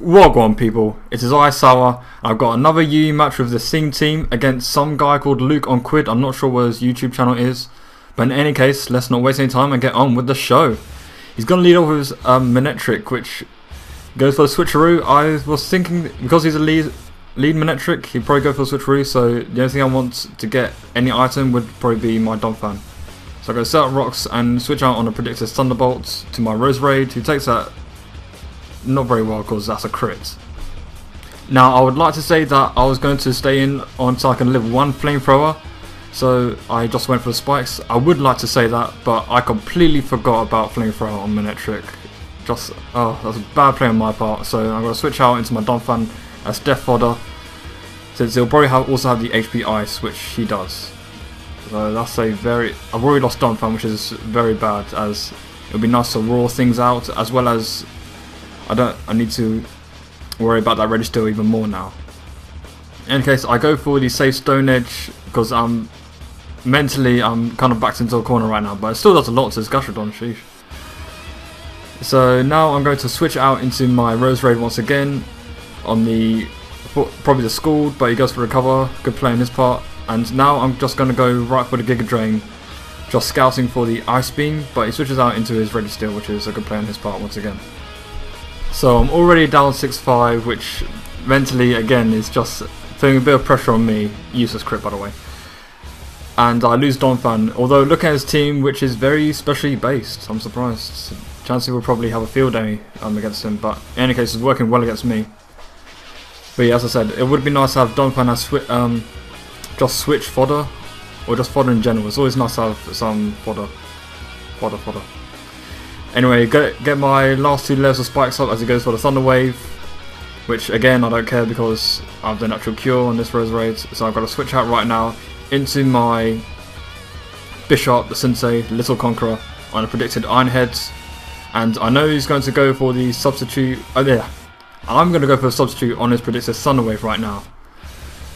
Wagwan people, it is I, Sour. I've got another UE match with the same team against some guy called Luke on Quid. I'm not sure what his YouTube channel is, but in any case, let's not waste any time and get on with the show. He's going to lead off with his Manetric, which goes for the switcheroo. I was thinking, because he's a lead Manetric, he'd probably go for the switcheroo, so the only thing I want to get any item would probably be my Donphan. So I go set up rocks and switch out on a predicted Thunderbolt to my Rose Raid, who takes that not very well because that's a crit. Now I would like to say that I was going to stay in until I can live one flamethrower, so I just went for the spikes. I would like to say that, but I completely forgot about flamethrower on Manetric. Just, oh, that's a bad play on my part, so I'm going to switch out into my Donphan as Death Fodder, since he'll probably also have the HP Ice, which he does. So that's a very, I've already lost Donphan, which is very bad, as it would be nice to raw things out, as well as I need to worry about that register even more now. In any case, I go for the safe Stone Edge because mentally I'm kind of backed into a corner right now, but it still does a lot to this Gashadon, sheesh. So now I'm going to switch out into my Rose Raid once again on the probably the Scald, but he goes for recover, good play on his part. And now I'm just going to go right for the Giga Drain, just scouting for the Ice Beam, but he switches out into his Registeel, which is a good play on his part once again. So I'm already down 6-5, which mentally again is just putting a bit of pressure on me. Useless crit, by the way. And I lose Donphan, although looking at his team, which is very specially based, I'm surprised. Chansey will probably have a field day against him, but in any case it's working well against me. But yeah, as I said, it would be nice to have Donphan as just switch fodder, or just fodder in general. It's always nice to have some fodder. Anyway, get my last two levels of spikes up as he goes for the Thunder Wave, which again I don't care because I have the natural cure on this Rose Raid, so I've got to switch out right now into my Bishop, the Sensei, the Little Conqueror, on a predicted Iron Head, and I know he's going to go for the substitute. Oh yeah, I'm going to go for a substitute on his predicted Thunder Wave right now,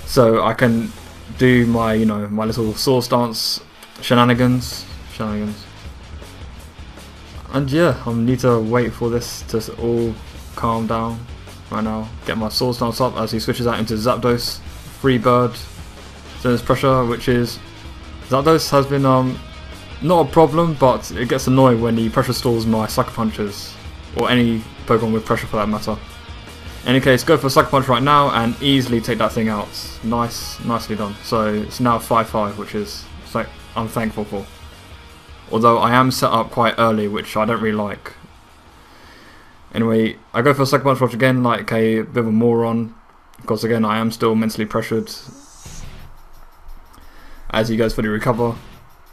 so I can do my my little Source Dance shenanigans. And yeah, I need to wait for this to all calm down right now. Get my Source Dance up as he switches out into Zapdos, Free Bird, Zenith Pressure, which is Zapdos has been not a problem, but it gets annoying when he pressure stalls my Sucker Punches, or any Pokemon with pressure for that matter. In any case, go for a Sucker Punch right now and easily take that thing out. Nicely done. So it's now 5-5, which is I'm thankful for. Although I am set up quite early, which I don't really like. Anyway, I go for a Sucker Punch once again like a bit of a moron, because again I am still mentally pressured as he goes for the recover.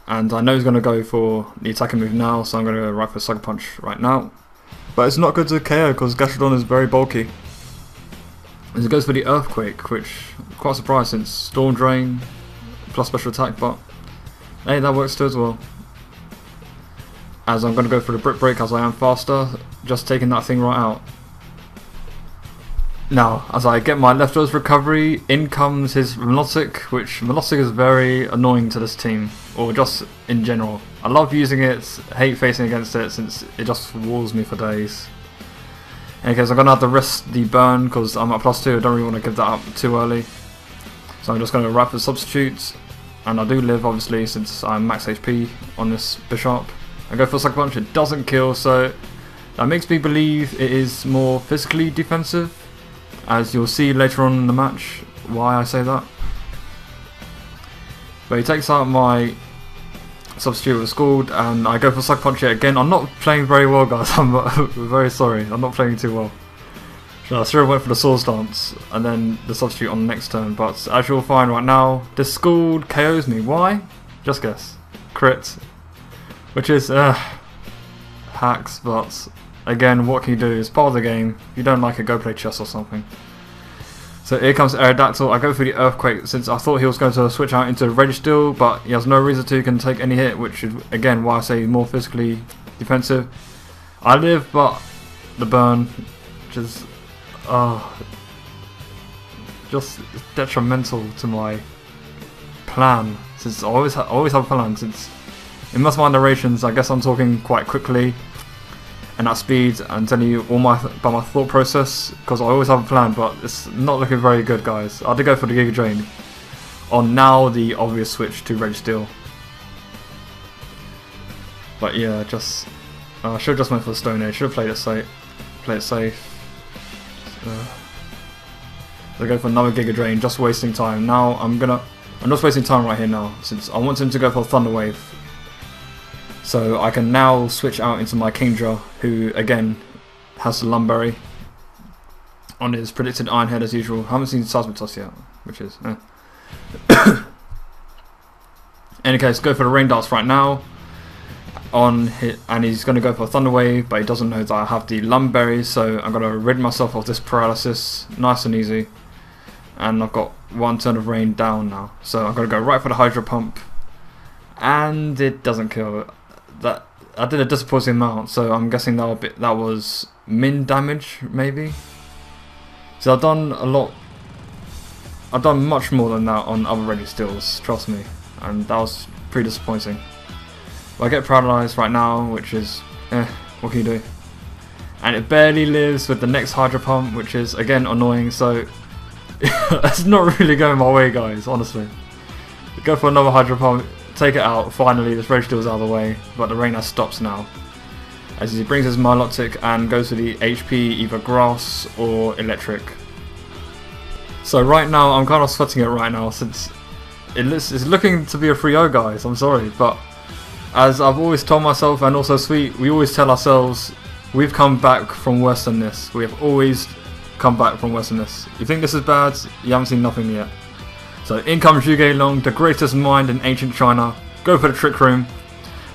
And I know he's going to go for the attacking move now, so I'm going to go right for a Sucker Punch right now. But it's not good to KO because Gashadon is very bulky. As he goes for the Earthquake, which I'm quite surprised since Storm Drain plus special attack, but hey, that works too as well. As I'm going to go for the Brick Break as I am faster, just taking that thing right out. Now, as I get my leftovers recovery, in comes his Melodic, which Melodic is very annoying to this team, or just in general. I love using it, hate facing against it since it just walls me for days. In any case, I'm going to have to risk the burn because I'm at +2, I don't really want to give that up too early. So I'm just going to rapid substitute, and I do live obviously since I'm max HP on this Bishop. I go for a Sucker Punch, it doesn't kill, so that makes me believe it is more physically defensive, as you'll see later on in the match why I say that. But he takes out my substitute with Scald, and I go for Sucker Punch yet again. I'm not playing very well, guys, I'm very sorry, I'm not playing too well. I should have went for the Source Dance and then the substitute on the next turn, but as you'll find right now, this Scald KOs me. Why? Just guess. Crit. Which is hacks, but again, what can you do? It's part of the game. If you don't like it, go play chess or something. So here comes Aerodactyl. I go for the Earthquake since I thought he was going to switch out into Registeel, but he has no reason to, can take any hit, which is again why I say more physically defensive. I live, but the burn, which is just detrimental to my plan. Since I always have a plan. Since in most of my narrations, I guess I'm talking quite quickly. and at speed, and telling you all about my thought process, because I always have a plan, but it's not looking very good, guys. I had to go for the Giga Drain on now the obvious switch to Rage Steel. But yeah, just I should have just went for the Stone Age. Should have played it safe. Play it safe. They go for another Giga Drain, just wasting time. Now I'm just wasting time right here now, since I want him to go for a Thunder Wave. So I can now switch out into my Kingdra, who again has the Lumberry on his predicted Iron Head as usual. I haven't seen Seismitoss yet, which is any case, go for the Rain Darts right now on hit, and he's going to go for a Thunder Wave, but he doesn't know that I have the Lumberry, so I'm going to rid myself of this paralysis nice and easy. And I've got one turn of rain down now, so I'm going to go right for the Hydro Pump, and it doesn't kill. That I did a disappointing amount, so I'm guessing that was min damage maybe. So I've done a lot. I've done much more than that on other Rage Steels, trust me, and that was pretty disappointing. But I get paralyzed right now, which is what can you do? And it barely lives with the next Hydro Pump, which is again annoying. So it's not really going my way, guys, honestly. Go for another Hydro Pump, take it out, finally this Rage Steel is out of the way, but the Rain Dance stops now. As he brings his Milotic and goes for the HP, either Grass or Electric. So right now, I'm kind of sweating it right now, since it's looking to be a 3-0, guys, I'm sorry, but as I've always told myself, and also Sweet, we always tell ourselves, we've come back from worse than this. We have always come back from worse than this. You think this is bad? You haven't seen nothing yet. So in comes Zhuge Liang, the greatest mind in ancient China. Go for the Trick Room,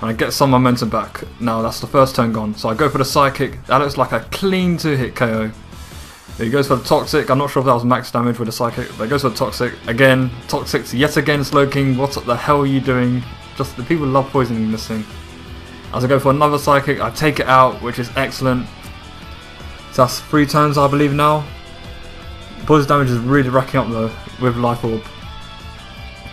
and I get some momentum back. Now that's the first turn gone. So I go for the Psychic. That looks like a clean 2-hit KO. He goes for the Toxic. I'm not sure if that was max damage with the Psychic, but he goes for the Toxic. Again, Toxic yet again, Slowking. What the hell are you doing? Just the people love poisoning this thing. As I go for another Psychic, I take it out, which is excellent. So that's 3 turns, I believe now. Poison damage is really racking up though with Life Orb.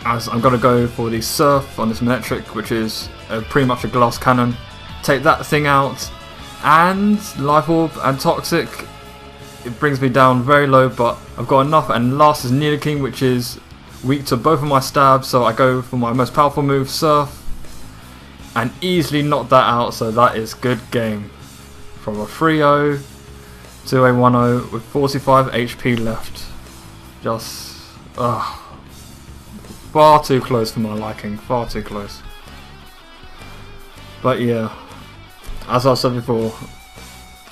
As I'm going to go for the Surf on this Electric, which is pretty much a glass cannon. Take that thing out, and Life Orb and Toxic. It brings me down very low, but I've got enough. And last is Nidoking, which is weak to both of my stabs, so I go for my most powerful move, Surf, and easily knock that out. So that is good game. From a 3-0 to a 1-0 with 45 HP left. Just far too close for my liking, far too close. But yeah, as I said before,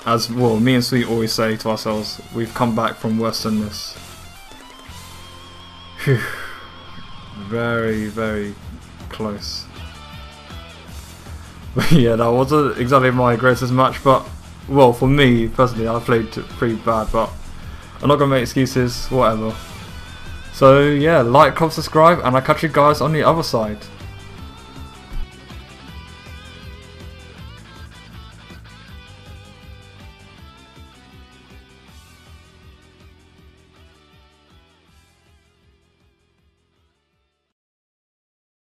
as well, me and Sweet always say to ourselves, we've come back from worse than this. Whew. Very, very close. But yeah, that wasn't exactly my greatest match, but well, for me personally, I played pretty bad, but I'm not gonna make excuses, whatever. So yeah, like, comment, subscribe, and I'll catch you guys on the other side.